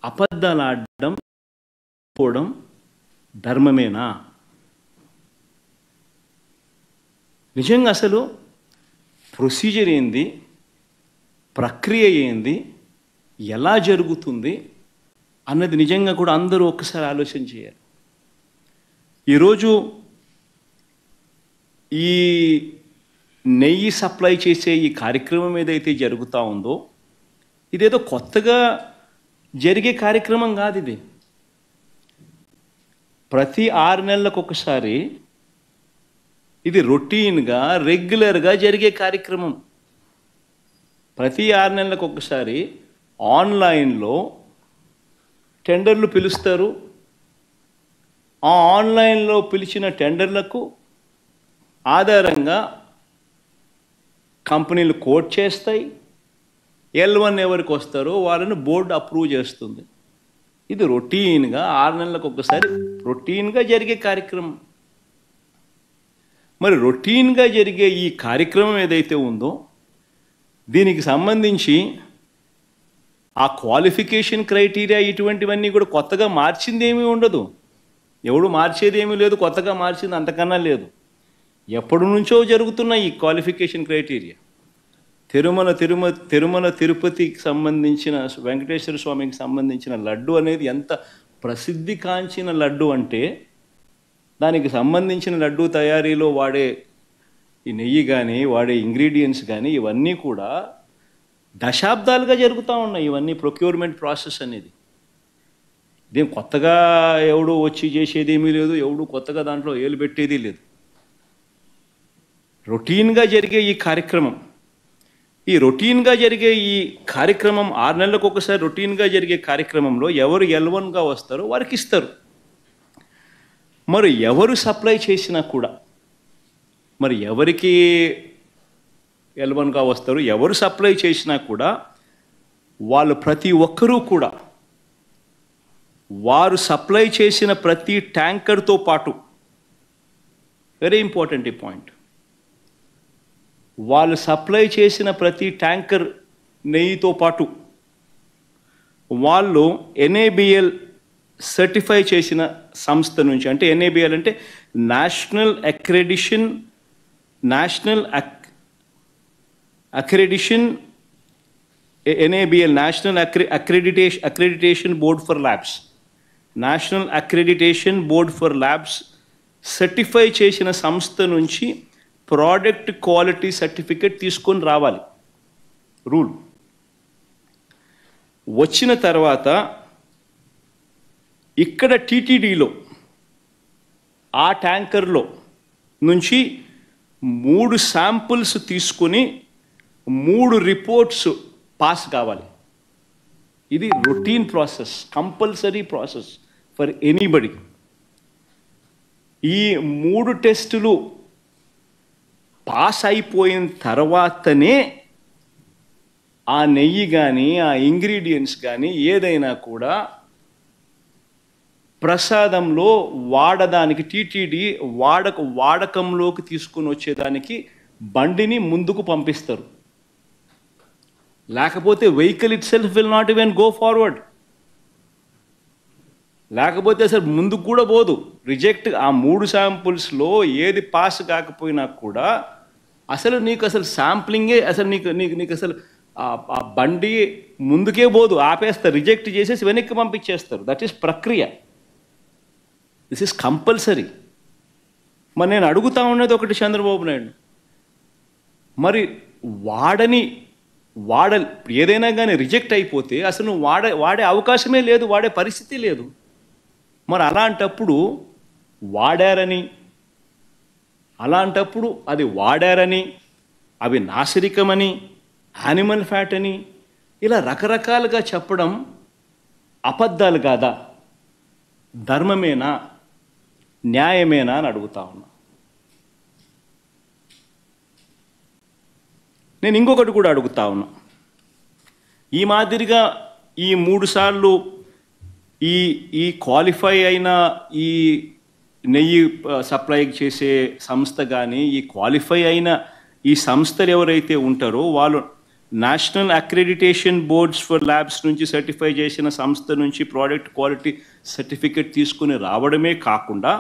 అబద్ధాలు ఆడడం పోవడం ధర్మమేనా? నిజంగా అసలు ప్రొసీజర్ ఏంది, ప్రక్రియ ఏంది, ఎలా జరుగుతుంది అన్నది నిజంగా కూడా అందరూ ఒక్కసారి ఆలోచన చేయాలి. ఈరోజు ఈ నెయ్యి సప్లై చేసే ఈ కార్యక్రమం ఏదైతే జరుగుతూ ఉందో ఇదేదో కొత్తగా జరిగే కార్యక్రమం కాదు. ఇది ప్రతి 6 నెలలకు ఒకసారి ఇది రొటీన్గా రెగ్యులర్గా జరిగే కార్యక్రమం. ప్రతి 6 నెలలకు ఒకసారి ఆన్లైన్లో టెండర్లు పిలుస్తారు. ఆ ఆన్లైన్లో పిలిచిన టెండర్లకు ఆధారంగా కంపెనీలు కోట్ చేస్తాయి. L1 ఎవరికి వస్తారో వాళ్ళని బోర్డు అప్రూవ్ చేస్తుంది. ఇది రొటీన్గా 6 నెలలకు ఒకసారి రొటీన్గా జరిగే కార్యక్రమం. మరి రొటీన్గా జరిగే ఈ కార్యక్రమం ఏదైతే ఉందో దీనికి సంబంధించి ఆ క్వాలిఫికేషన్ క్రైటీరియా ఇటువంటివన్నీ కూడా కొత్తగా మార్చింది ఏమీ ఉండదు. ఎవడు మార్చేది ఏమీ లేదు, కొత్తగా మార్చింది అంతకన్నా లేదు. ఎప్పటి నుంచో జరుగుతున్న ఈ క్వాలిఫికేషన్ క్రైటీరియా తిరుమల తిరుపతికి సంబంధించిన వెంకటేశ్వర స్వామికి సంబంధించిన లడ్డు అనేది ఎంత ప్రసిద్ధి కాంచిన లడ్డు అంటే దానికి సంబంధించిన లడ్డు తయారీలో వాడే ఈ నెయ్యి కానీ వాడే ఇంగ్రీడియంట్స్ కానీ ఇవన్నీ కూడా దశాబ్దాలుగా జరుగుతూ ఉన్నాయి. ఇవన్నీ ప్రొక్యూర్మెంట్ ప్రాసెస్ అనేది దీని కొత్తగా ఎవడు వచ్చి చేసేది ఏమీ లేదు, ఎవడు కొత్తగా దాంట్లో ఏలు పెట్టేది లేదు. రొటీన్గా జరిగే ఈ కార్యక్రమం ఈ 6 నెలలకు ఒకసారి రొటీన్గా జరిగే కార్యక్రమంలో ఎవరు L1గా వస్తారో వారికి ఇస్తారు. మరి ఎవరు సప్లై చేసినా కూడా మరి ఎవరికి L1గా వస్తారు, ఎవరు సప్లై చేసినా కూడా వాళ్ళు ప్రతి ఒక్కరూ కూడా వారు సప్లై చేసిన ప్రతి ట్యాంకర్తో పాటు, వెరీ ఇంపార్టెంట్ ఈ పాయింట్, వాళ్ళు సప్లై చేసిన ప్రతి ట్యాంకర్ నెయ్యితో పాటు వాళ్ళు NABL సర్టిఫై చేసిన సంస్థ నుంచి, అంటే NABL అంటే national NABL national accreditation board for labs, national accreditation board for labs certify చేసిన సంస్థ నుంచి ప్రోడక్ట్ క్వాలిటీ సర్టిఫికేట్ తీసుకొని రావాలి. రూల్ వచ్చిన తర్వాత ఇక్కడ TTDలో ఆ ట్యాంకర్లో నుంచి 3 శాంపుల్స్ తీసుకొని 3 రిపోర్ట్స్ పాస్ కావాలి. ఇది routine process, compulsory process for anybody. ఈ 3 టెస్టులు పాస్ అయిపోయిన తర్వాతనే ఆ నెయ్యి కానీ ఆ ఇంగ్రీడియంట్స్ కానీ ఏదైనా కూడా ప్రసాదంలో వాడడానికి TTD వాడకంలోకి తీసుకుని వచ్చేదానికి బండిని ముందుకు పంపిస్తారు. లేకపోతే vehicle it self will not even go forward. లేకపోతే అసలు ముందుకు కూడా పోదు, రిజెక్ట్. ఆ 3 శాంపుల్స్లో ఏది పాస్ కాకపోయినా కూడా అసలు నీకు అసలు శాంప్లింగే అసలు నీకు అసలు ఆ బండి ముందుకే పోదు, ఆపేస్తారు, రిజెక్ట్ చేసేసి వెనక్కి పంపించేస్తారు. దట్ ఈస్ ప్రక్రియ. This is compulsory. మరి నేను అడుగుతా ఉన్నది ఒకటి, చంద్రబాబు నాయుడు, మరి ఏదైనా కానీ రిజెక్ట్ అయిపోతే అసలు నువ్వు వాడే అవకాశమే లేదు, వాడే పరిస్థితి లేదు. మరి అలాంటప్పుడు అది వాడారని, అవి నాసిరకమని, యానిమల్ ఫ్యాట్ అని ఇలా రకరకాలుగా చెప్పడం అబద్ధాలు కాదా? ధర్మమేనా? న్యాయమేనా అని అడుగుతా ఉన్నా. నేను ఇంకొకటి కూడా అడుగుతా ఉన్నా. ఈ మాదిరిగా ఈ 3 సార్లు ఈ క్వాలిఫై అయిన ఈ నెయ్యి సప్లై చేసే సంస్థ కానీ, ఈ క్వాలిఫై అయిన ఈ సంస్థలు ఎవరైతే ఉంటారో national accreditation boards for labs నుంచి సర్టిఫై చేసిన సంస్థ నుంచి ప్రోడక్ట్ క్వాలిటీ సర్టిఫికెట్ తీసుకుని రావడమే కాకుండా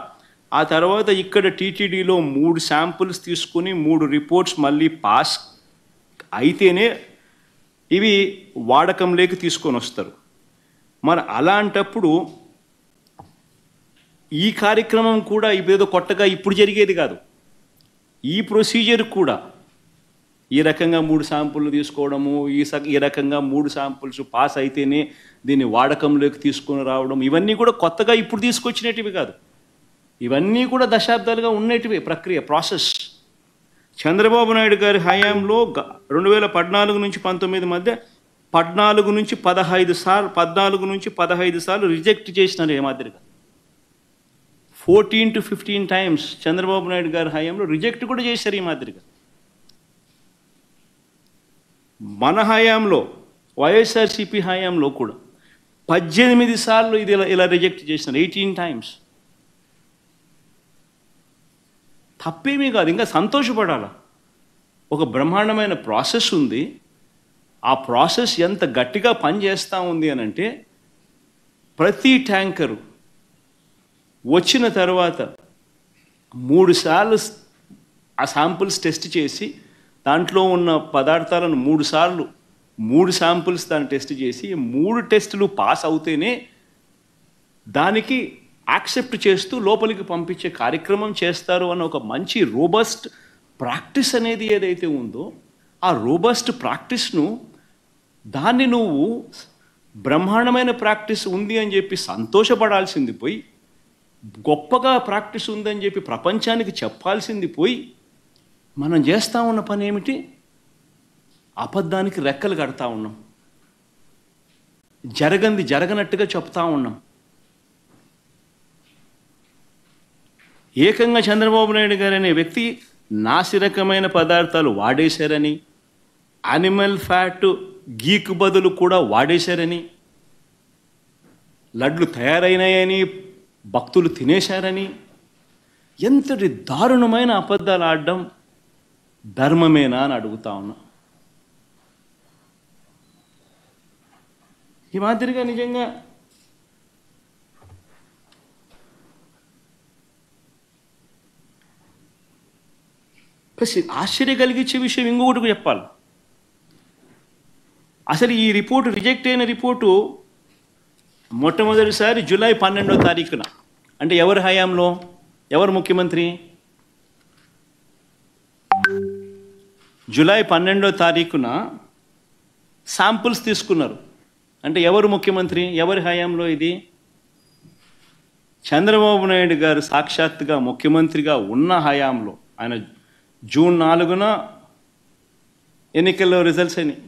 ఆ తర్వాత ఇక్కడ టీటీడీలో 3 శాంపుల్స్ తీసుకుని 3 రిపోర్ట్స్ మళ్ళీ పాస్ అయితేనే ఇవి వాడకంలోకి తీసుకొని వస్తారు. మరి అలాంటప్పుడు ఈ కార్యక్రమం కూడా ఇదేదో కొత్తగా ఇప్పుడు జరిగేది కాదు. ఈ ప్రొసీజర్ కూడా ఈ రకంగా 3 శాంపుల్లు తీసుకోవడము, ఈ రకంగా 3 శాంపుల్స్ పాస్ అయితేనే దీన్ని వాడకంలోకి తీసుకొని రావడం, ఇవన్నీ కూడా కొత్తగా ఇప్పుడు తీసుకొచ్చినటివి కాదు. ఇవన్నీ కూడా దశాబ్దాలుగా ఉన్నటివి ప్రక్రియ, ప్రాసెస్. చంద్రబాబు నాయుడు గారి హయాంలో 2014 నుంచి 19 మధ్య 14 నుంచి 15 సార్లు రిజెక్ట్ చేసినారు. ఏ మాదిరిగా 14 to 15 times చంద్రబాబు నాయుడు గారి హయాంలో రిజెక్ట్ కూడా చేశారు ఈ మాదిరిగా. మన హయాంలో వైఎస్ఆర్సీపీ హయాంలో కూడా 18 సార్లు ఇది ఇలా రిజెక్ట్ చేసినారు, 18 times. తప్పేమీ కాదు, ఇంకా సంతోషపడాలా. ఒక బ్రహ్మాండమైన ప్రాసెస్ ఉంది. ఆ ప్రాసెస్ ఎంత గట్టిగా పనిచేస్తూ ఉంది అని అంటే ప్రతి ట్యాంకరు వచ్చిన తర్వాత 3 సార్లు ఆ శాంపుల్స్ టెస్ట్ చేసి దాంట్లో ఉన్న పదార్థాలను 3 శాంపుల్స్ దాన్ని టెస్ట్ చేసి 3 టెస్టులు పాస్ అవుతేనే దానికి యాక్సెప్ట్ చేస్తూ లోపలికి పంపించే కార్యక్రమం చేస్తారు అన్న ఒక మంచి రోబస్ట్ ప్రాక్టీస్ అనేది ఏదైతే ఉందో ఆ రోబస్ట్ ప్రాక్టీస్ను దాన్ని నువ్వు బ్రహ్మాండమైన ప్రాక్టీస్ ఉంది అని చెప్పి సంతోషపడాల్సింది పోయి, గొప్పగా ప్రాక్టీస్ ఉందని చెప్పి ప్రపంచానికి చెప్పాల్సింది పోయి, మనం చేస్తూ ఉన్న పని ఏమిటి? అబద్ధానికి రెక్కలు కడతా ఉన్నాం, జరగనట్టుగా చెప్తా ఉన్నాం. ఏకంగా చంద్రబాబు నాయుడు గారు అనే వ్యక్తి నాసిరకమైన పదార్థాలు వాడేశారని, యానిమల్ ఫ్యాట్ గీకు బదులు కూడా వాడేశారని, లడ్లు తయారైనాయని భక్తులు తినేశారని, ఎంతటి దారుణమైన అబద్ధాలు ఆడడం ధర్మమేనా అని అడుగుతా ఉన్నా. ఈ మాదిరిగా నిజంగా ఆశ్చర్య కలిగించే విషయం ఇంకొకటి చెప్పాలి. అసలు ఈ రిపోర్టు, రిజెక్ట్ అయిన రిపోర్టు మొట్టమొదటిసారి జూలై 12వ తారీఖున, అంటే ఎవరి హయాంలో, ఎవరు ముఖ్యమంత్రి? జూలై 12వ తారీఖున శాంపుల్స్ తీసుకున్నారు. అంటే ఎవరు ముఖ్యమంత్రి, ఎవరి హయాంలో ఇది? చంద్రబాబు నాయుడు గారు సాక్షాత్తుగా ముఖ్యమంత్రిగా ఉన్న హయాంలో. ఆయన జూన్ 4న ఎన్నికల్లో రిజల్ట్స్ అయినాయి.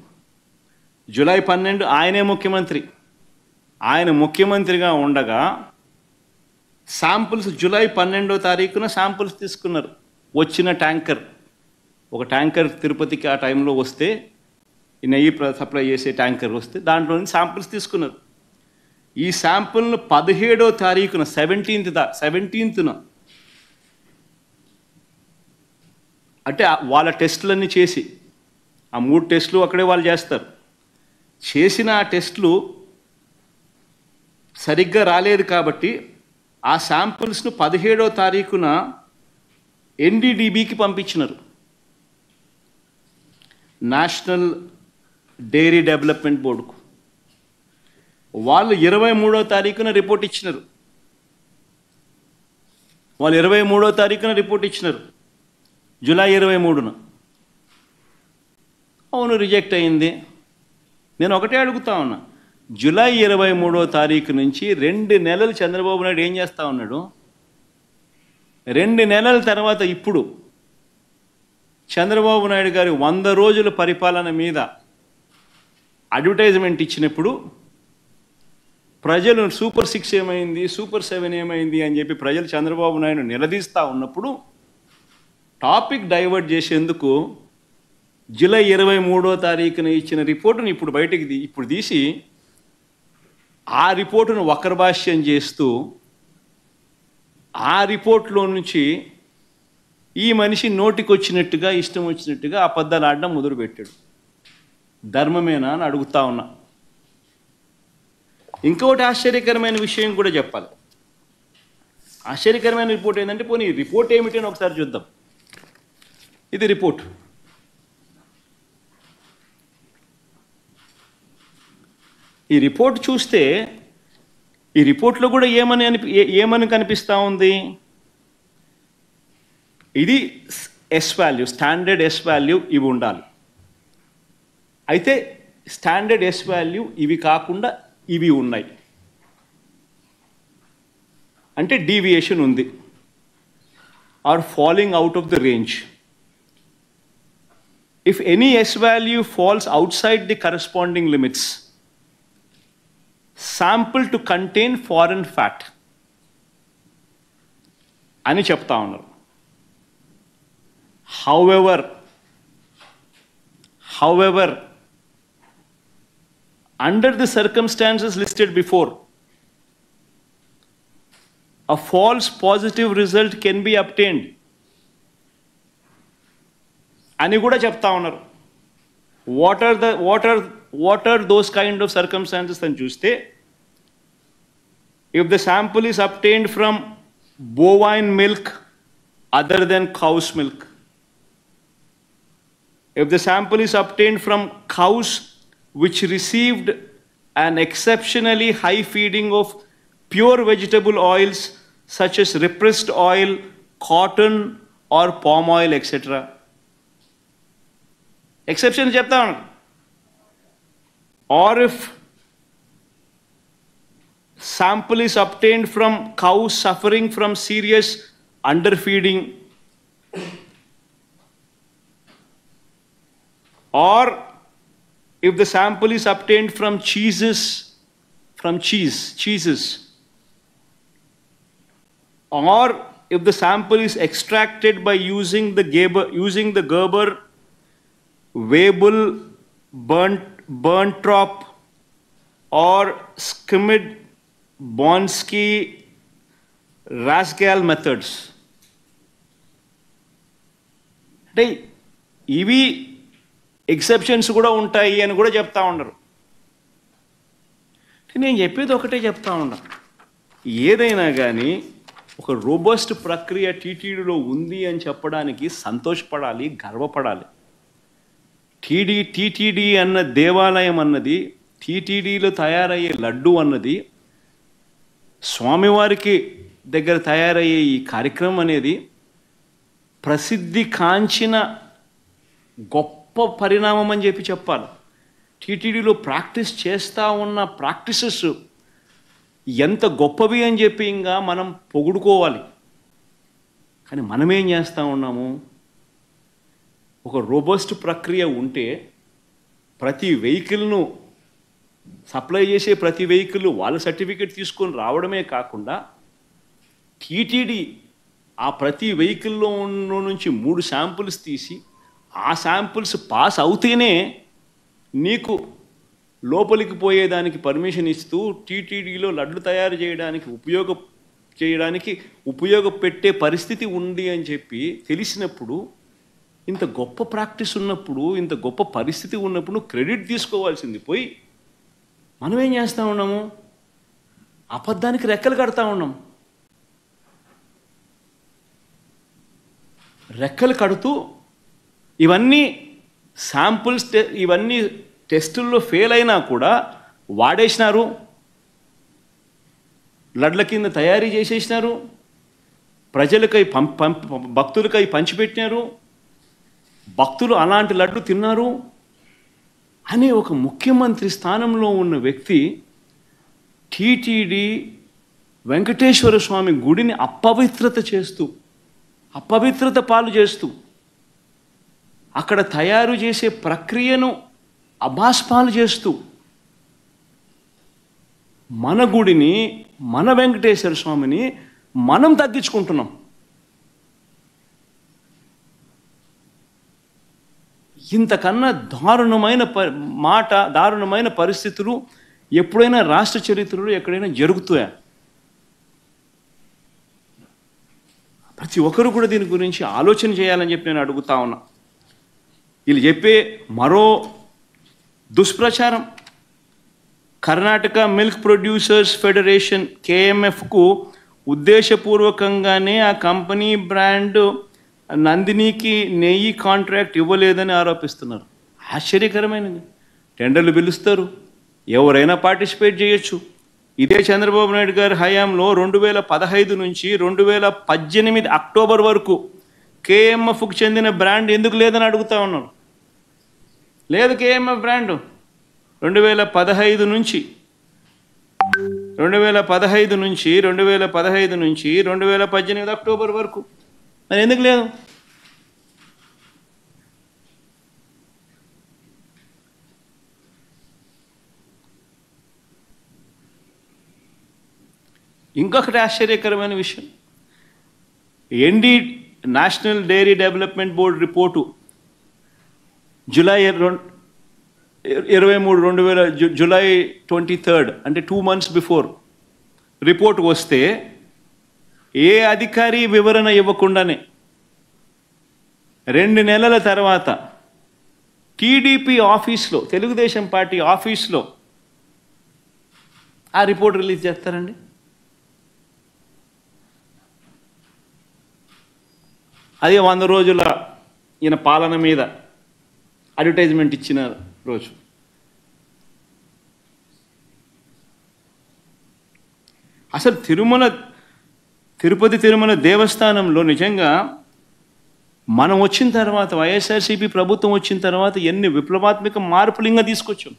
జూలై 12 ఆయనే ముఖ్యమంత్రి. ఆయన ముఖ్యమంత్రిగా ఉండగా శాంపుల్స్ జూలై 12వ తారీఖున శాంపుల్స్ తీసుకున్నారు. వచ్చిన ట్యాంకర్, ఒక ట్యాంకర్ తిరుపతికి ఆ టైంలో వస్తే, ఈ నెయ్యి సప్లై చేసే ట్యాంకర్ వస్తే దాంట్లో నుంచి శాంపుల్స్ తీసుకున్నారు. ఈ శాంపుల్ను 17వ తారీఖున 17న అంటే వాళ్ళ టెస్టులన్నీ చేసి, ఆ 3 టెస్టులు అక్కడే వాళ్ళు చేస్తారు, చేసిన ఆ టెస్టులు సరిగ్గా రాలేదు కాబట్టి ఆ శాంపుల్స్ను 17వ తారీఖున ఎన్డీడీబీకి పంపించినారు, నేషనల్ డైరీ డెవలప్మెంట్ బోర్డుకు. వాళ్ళు 23వ తారీఖున రిపోర్ట్ ఇచ్చినారు. జూలై 23న. అవును, రిజెక్ట్ అయింది. నేను ఒకటే అడుగుతా ఉన్నా, జూలై 23వ తారీఖు నుంచి 2 నెలలు చంద్రబాబు నాయుడు ఏం చేస్తూ ఉన్నాడు? 2 నెలల తర్వాత ఇప్పుడు చంద్రబాబు నాయుడు గారి 100 రోజుల పరిపాలన మీద అడ్వర్టైజ్మెంట్ ఇచ్చినప్పుడు ప్రజలు సూపర్ 6 ఏమైంది, సూపర్ 7 ఏమైంది అని చెప్పి ప్రజలు చంద్రబాబు నాయుడు నిలదీస్తూ ఉన్నప్పుడు టాపిక్ డైవర్ట్ చేసేందుకు జూలై 23వ తారీఖున ఇచ్చిన రిపోర్టును ఇప్పుడు తీసి ఆ రిపోర్టును వక్రభాష్యం చేస్తూ ఆ రిపోర్ట్లో నుంచి ఈ మనిషి నోటికి వచ్చినట్టుగా, ఇష్టం వచ్చినట్టుగా అబద్ధాలు ఆడడం మొదలుపెట్టాడు. ధర్మమేనా అని అడుగుతా ఉన్నా. ఇంకొకటి ఆశ్చర్యకరమైన విషయం కూడా చెప్పాలి. ఆశ్చర్యకరమైన రిపోర్ట్ ఏంటంటే, పోనీ రిపోర్ట్ ఏమిటి అని ఒకసారి చూద్దాం. ఇది రిపోర్ట్. ఈ రిపోర్ట్ చూస్తే ఈ రిపోర్ట్లో కూడా ఏమని కనిపిస్తూ ఉంది? ఇది S value, standard S value ఇవి ఉండాలి. అయితే స్టాండర్డ్ ఎస్ వాల్యూ ఇవి కాకుండా ఇవి ఉన్నాయి, అంటే డీవియేషన్ ఉంది, or falling out of the range. If any S value falls outside the corresponding limits, sample to contain foreign fat అని చెప్తా ఉన్నారు. However, under the circumstances listed before, a false positive result can be obtained అని కూడా చెప్తా ఉన్నారు. What are those kind of circumstances అని చూస్తే, if the sample is obtained from bovine milk other than cow's milk, if the sample is obtained from cows which received an exceptionally high feeding of pure vegetable oils such as repressed oil, cotton or palm oil, etc. Exception చెప్తా ఉన్నాను. Or if sample is obtained from cows suffering from serious underfeeding, or if the sample is obtained from cheeses, or if the sample is extracted by using the Gerber, Weibull, Berntrop or Schmidt, Bonsky, Rasgal methods. అంటే ఇవి exceptions కూడా ఉంటాయి అని కూడా చెప్తా ఉన్నారు. నేను చెప్పేది ఒకటే చెప్తా ఉన్నా, ఏదైనా కానీ ఒక రోబస్ట్ ప్రక్రియ టీటీడీలో ఉంది అని చెప్పడానికి సంతోషపడాలి, గర్వపడాలి. టీటీడీ అన్న దేవాలయం అన్నది, టీటీడీలో తయారయ్యే లడ్డు అన్నది, స్వామివారికి దగ్గర తయారయ్యే ఈ కార్యక్రమం అనేది ప్రసిద్ధి కాంచిన గొప్ప పరిణామం అని చెప్పాలి. టీటీడీలో ప్రాక్టీస్ చేస్తూ ఉన్న ప్రాక్టీసెస్ ఎంత గొప్పవి అని చెప్పి ఇంకా మనం పొగుడుకోవాలి. కానీ మనమేం చేస్తూ ఉన్నాము? ఒక రోబస్ట్ ప్రక్రియ ఉంటే ప్రతి వెహికల్ను సప్లై చేసే ప్రతి వెహికల్ వాళ్ళ సర్టిఫికేట్ తీసుకొని రావడమే కాకుండా, టీటీడీ ఆ ప్రతి వెహికల్లో నుంచి 3 శాంపుల్స్ తీసి ఆ శాంపుల్స్ పాస్ అవుతేనే నీకు లోపలికి పోయేదానికి పర్మిషన్ ఇస్తూ టీటీడీలో లడ్లు తయారు చేయడానికి ఉపయోగపెట్టే పరిస్థితి ఉంది అని చెప్పి తెలిసినప్పుడు, ఇంత గొప్ప ప్రాక్టీస్ ఉన్నప్పుడు, ఇంత గొప్ప పరిస్థితి ఉన్నప్పుడు క్రెడిట్ తీసుకోవాల్సింది పోయి మనం ఏం చేస్తూ ఉన్నాము? అబద్ధానికి రెక్కలు కడతా ఉన్నాం. రెక్కలు కడుతూ ఇవన్నీ శాంపుల్స్, ఇవన్నీ టెస్టుల్లో ఫెయిల్ అయినా కూడా వాడేసినారు, లడ్ల కింద తయారీ చేసేసినారు, ప్రజలకై భక్తులకై పంచిపెట్టినారు, భక్తులు అలాంటి లడ్డు తిన్నారు అనే ఒక ముఖ్యమంత్రి స్థానంలో ఉన్న వ్యక్తి టీటీడీ వెంకటేశ్వర స్వామి గుడిని అపవిత్రత పాలు చేస్తూ అక్కడ తయారు చేసే ప్రక్రియను అభాస్పాలు చేస్తూ మన గుడిని, మన వెంకటేశ్వర స్వామిని మనం తగ్గించుకుంటున్నాం. ఇంతకన్నా దారుణమైన పరిస్థితులు ఎప్పుడైనా రాష్ట్ర చరిత్రలో ఎక్కడైనా జరుగుతాయా? ప్రతి ఒక్కరు కూడా దీని గురించి ఆలోచన చేయాలని చెప్పి నేను అడుగుతా ఉన్నా. వీళ్ళు చెప్పే మరో దుష్ప్రచారం. కర్ణాటక మిల్క్ ప్రొడ్యూసర్స్ ఫెడరేషన్ కేఎంఎఫ్కు ఉద్దేశపూర్వకంగానే ఆ కంపెనీ బ్రాండ్ నందినికి నెయ్యి కాంట్రాక్ట్ ఇవ్వలేదని ఆరోపిస్తున్నారు. ఆశ్చర్యకరమైనది. టెండర్లు పిలుస్తారు, ఎవరైనా పార్టిసిపేట్ చేయొచ్చు. ఇదే చంద్రబాబు నాయుడు గారి హయాంలో 2015 నుంచి 2018 అక్టోబర్ వరకు కేఎంఎఫ్కు చెందిన బ్రాండ్ ఎందుకు లేదని అడుగుతా ఉన్నారు. లేదు కేఎంఎఫ్ బ్రాండ్ 2015 నుంచి 2018 అక్టోబర్ వరకు మరి ఎందుకు లేదు? ఇంకొకటి ఆశ్చర్యకరమైన విషయం, ND national dairy development board report July 23 అంటే 2 months బిఫోర్ రిపోర్ట్ వస్తే ఏ అధికారి వివరణ ఇవ్వకుండానే 2 నెలల తర్వాత టీడీపీ ఆఫీస్లో, తెలుగుదేశం పార్టీ ఆఫీస్లో ఆ రిపోర్ట్ రిలీజ్ చేస్తారండి. అదే 100 రోజుల ఈయన పాలన మీద అడ్వర్టైజ్మెంట్ ఇచ్చిన రోజు. అసలు తిరుపతి తిరుమల దేవస్థానంలో నిజంగా మనం వచ్చిన తర్వాత, వైఎస్ఆర్సీపీ ప్రభుత్వం వచ్చిన తర్వాత ఎన్ని విప్లవాత్మక మార్పులు ఇంకా తీసుకొచ్చాం.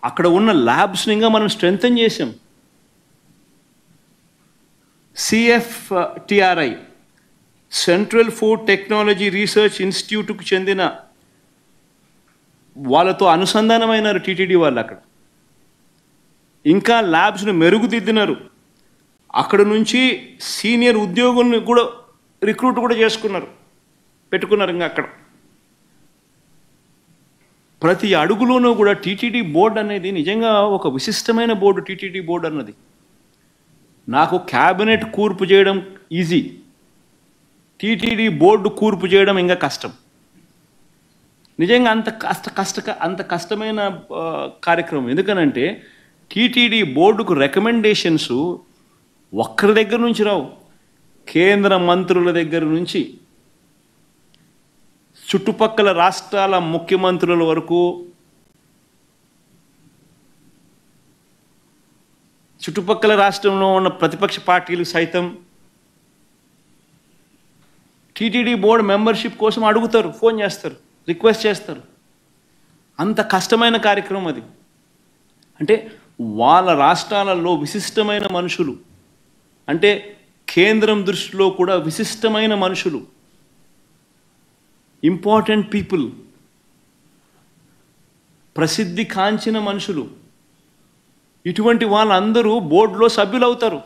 అక్కడ ఉన్న ల్యాబ్స్ని ఇంకా మనం స్ట్రెంథన్ చేసాం. CFTRI central food technology research ఇన్స్టిట్యూట్కు చెందిన వాళ్ళతో అనుసంధానమైనారు టీటీడీ వాళ్ళు. అక్కడ ఇంకా ల్యాబ్స్ను మెరుగుదిద్దినారు. అక్కడ నుంచి సీనియర్ ఉద్యోగుల్ని కూడా రిక్రూట్ కూడా పెట్టుకున్నారు. ఇంకా అక్కడ ప్రతి అడుగులోనూ కూడా టీటీడీ బోర్డు అనేది నిజంగా ఒక విశిష్టమైన బోర్డు. టీటీడీ బోర్డు అన్నది నాకు క్యాబినెట్ కూర్పు చేయడం ఈజీ, టీటీడీ బోర్డు కూర్పు చేయడం ఇంకా కష్టం. నిజంగా అంత కష్టమైన కార్యక్రమం. ఎందుకనంటే టీటీడీ బోర్డుకు రికమెండేషన్స్ ఒక్కరి దగ్గర నుంచి రావు. కేంద్ర మంత్రుల దగ్గర నుంచి చుట్టుపక్కల రాష్ట్రాల ముఖ్యమంత్రుల వరకు, చుట్టుపక్కల రాష్ట్రంలో ఉన్న ప్రతిపక్ష పార్టీలు సైతం టీటీడీ బోర్డు మెంబర్షిప్ కోసం అడుగుతారు, ఫోన్ చేస్తారు, రిక్వెస్ట్ చేస్తారు. అంత కష్టమైన కార్యక్రమం అది. అంటే వాళ్ళ రాష్ట్రాలలో విశిష్టమైన మనుషులు, అంటే కేంద్రం దృష్టిలో కూడా విశిష్టమైన మనుషులు, ఇంపార్టెంట్ పీపుల్, ప్రసిద్ధి కాంచిన మనుషులు, ఇటువంటి వాళ్ళందరూ బోర్డులో సభ్యులు అవుతారు.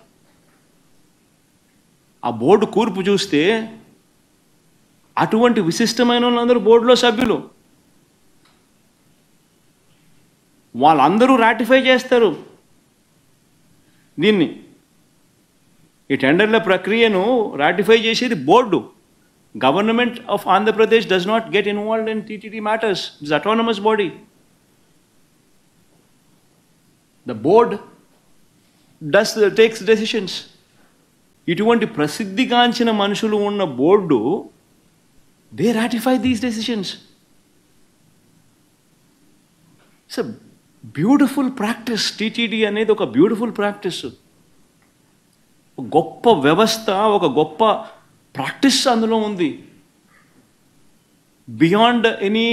ఆ బోర్డు కూర్పు చూస్తే అటువంటి విశిష్టమైన వాళ్ళందరూ బోర్డులో సభ్యులు. వాళ్ళందరూ రాటిఫై చేస్తారు దీన్ని. ఈ టెండర్ల ప్రక్రియను రాటిఫై చేసేది board. Government of Andhra Pradesh does not get involved in TTD matters. It's autonomous body. The board takes decisions. ఇటువంటి ప్రసిద్ధిగాంచిన మనుషులు ఉన్న board, they ratify these decisions. It's a beautiful practice. TTD అనేది ఒక బ్యూటిఫుల్ ప్రాక్టీస్, ఒక గొప్ప వ్యవస్థ, ఒక గొప్ప ప్రాక్టీస్ అందులో ఉంది. బియాండ్ ఎనీ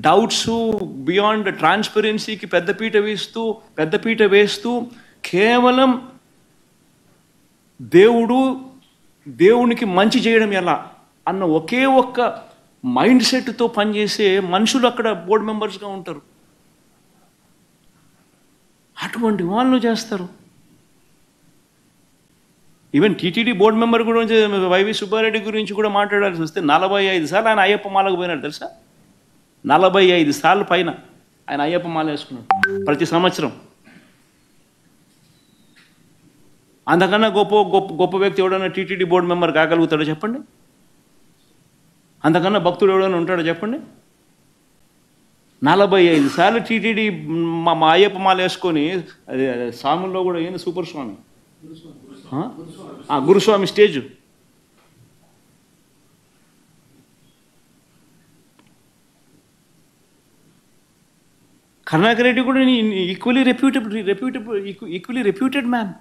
డౌట్స్, బియాండ్ ట్రాన్స్పరెన్సీకి పెద్దపీట వేస్తూ కేవలం దేవునికి మంచి చేయడం ఎలా అన్న ఒకే ఒక్క మైండ్ సెట్తో పనిచేసే మనుషులు అక్కడ బోర్డు మెంబర్స్గా ఉంటారు. అటువంటి వాళ్ళు చేస్తారు. ఈవెన్ టీటీడీ బోర్డు మెంబర్ గురించి, వైవి సుబ్బారెడ్డి గురించి కూడా మాట్లాడాల్సి వస్తే 45 సార్లు ఆయన అయ్యప్ప మాలకు పోయినాడు తెలుసా. 45 సార్లు పైన ఆయన అయ్యప్ప మాల వేసుకున్నాడు ప్రతి సంవత్సరం. అంతకన్నా గొప్ప వ్యక్తి ఎవడన్నా టీటీడీ బోర్డు మెంబర్ కాగలుగుతాడో చెప్పండి? అంతకన్నా భక్తుడు ఎవడన్నా ఉంటాడో చెప్పండి? 45 సార్లు టీటీడీ మా అయ్యప్ప మాల వేసుకొని అది స్వాముల్లో కూడా ఏంది సూపర్ స్వామి గురుస్వామి స్టేజ్. కరుణాకర్ రెడ్డి కూడా ఈక్వలీ రెప్యూటెడ్ మ్యాన్.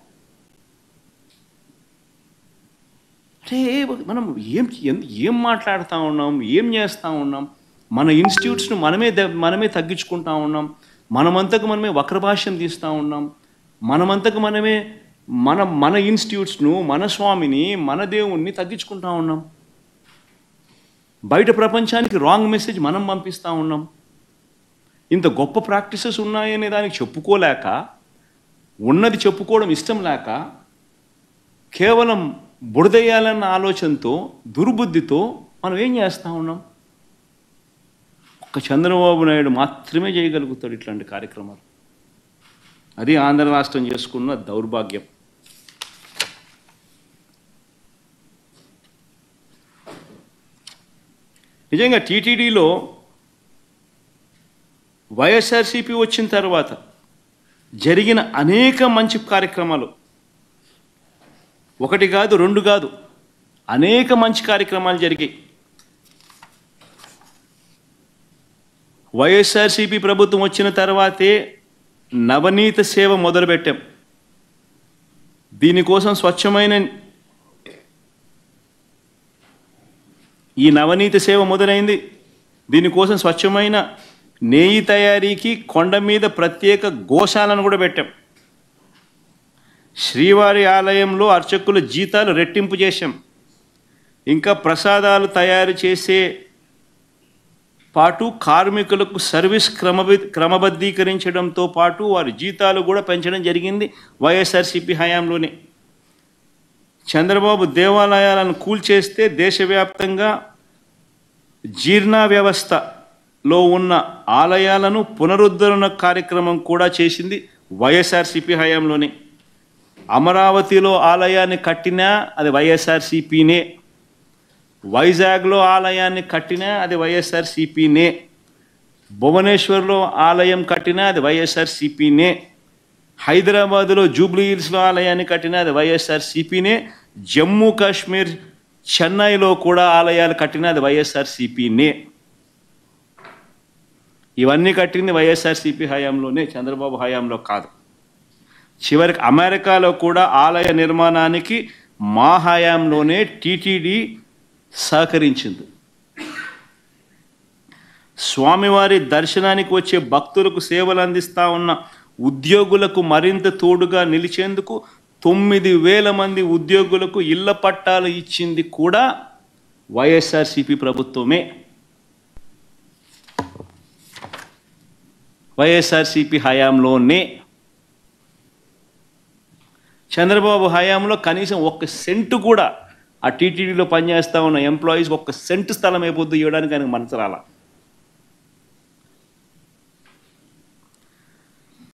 అంటే మనం ఏం మాట్లాడుతూ ఉన్నాం, ఏం చేస్తూ ఉన్నాం? మన ఇన్స్టిట్యూట్స్ను మనమే తగ్గించుకుంటా ఉన్నాం. మనమంతకు మనమే వక్రభాష్యం తీస్తూ ఉన్నాం. మనమంతకు మనమే మన ఇన్స్టిట్యూట్స్ను, మన స్వామిని, మన దేవుణ్ణి తగ్గించుకుంటా ఉన్నాం. బయట ప్రపంచానికి రాంగ్ మెసేజ్ మనం పంపిస్తూ ఉన్నాం. ఇంత గొప్ప ప్రాక్టీసెస్ ఉన్నాయనే దానికి చెప్పుకోలేక, ఉన్నది చెప్పుకోవడం ఇష్టం లేక, కేవలం బురదయ్యాలన్న ఆలోచనతో, దుర్బుద్ధితో మనం ఏం చేస్తూ ఉన్నాం? ఒక్క చంద్రబాబు నాయుడు మాత్రమే చేయగలుగుతాడు ఇట్లాంటి కార్యక్రమాలు. అది ఆంధ్ర రాష్ట్రం చేసుకున్న దౌర్భాగ్యం. నిజంగా టీటీడీలో వైఎస్ఆర్సీపీ వచ్చిన తర్వాత జరిగిన అనేక మంచి కార్యక్రమాలు, ఒకటి కాదు, రెండు కాదు, అనేక మంచి కార్యక్రమాలు జరిగాయి. వైఎస్ఆర్సీపీ ప్రభుత్వం వచ్చిన తర్వాతే నవనీత సేవ మొదలుపెట్టాం. దీనికోసం స్వచ్ఛమైన ఈ నవనీత సేవ మొదలైంది. దీనికోసం స్వచ్ఛమైన నెయ్యి తయారీకి కొండ మీద ప్రత్యేక గోశాలను కూడా పెట్టాం. శ్రీవారి ఆలయంలో అర్చకుల జీతాలు రెట్టింపు చేశాం. ఇంకా ప్రసాదాలు తయారు చేసే పాటు కార్మికులకు సర్వీస్ క్రమబద్ధీకరించడంతో పాటు వారి జీతాలు కూడా పెంచడం జరిగింది వైఎస్ఆర్సీపీ హయాంలోనే. చంద్రబాబు దేవాలయాలను కూల్చేస్తే దేశవ్యాప్తంగా జీర్ణ వ్యవస్థలో ఉన్న ఆలయాలను పునరుద్ధరణ కార్యక్రమం కూడా చేసింది వైఎస్ఆర్సీపీ హయాంలోనే. అమరావతిలో ఆలయాన్ని కట్టినా అది వైఎస్ఆర్సీపీనే. వైజాగ్లో ఆలయాన్ని కట్టినా అది వైఎస్ఆర్సీపీనే. భువనేశ్వర్లో ఆలయం కట్టినా అది వైఎస్ఆర్సీపీనే. హైదరాబాదులో జూబ్లీ హిల్స్లో ఆలయాన్ని కట్టినా అది వైఎస్ఆర్సీపీనే. జమ్మూ కాశ్మీర్ చెన్నైలో కూడా ఆలయాలు కట్టినా అది వైఎస్ఆర్సీపీనే. ఇవన్నీ కట్టింది వైఎస్ఆర్సీపీ హయాంలోనే, చంద్రబాబు హయాంలో కాదు. చివరికి అమెరికాలో కూడా ఆలయ నిర్మాణానికి మా హయాంలోనే టీటీడీ సహకరించింది. స్వామివారి దర్శనానికి వచ్చే భక్తులకు సేవలు అందిస్తూ ఉన్న ఉద్యోగులకు మరింత తోడుగా నిలిచేందుకు 9,000 మంది ఉద్యోగులకు ఇళ్ల పట్టాలు ఇచ్చింది కూడా వైఎస్ఆర్సీపీ ప్రభుత్వమే. వైఎస్ఆర్సీపీ హయాంలోనే. చంద్రబాబు హయాంలో కనీసం 1 సెంటు కూడా ఆ టీటీడీలో పనిచేస్తూ ఉన్న ఎంప్లాయీస్ 1 సెంటు స్థలం అయిపోద్దు ఇవ్వడానికి ఆయనకు మనసు రాలా.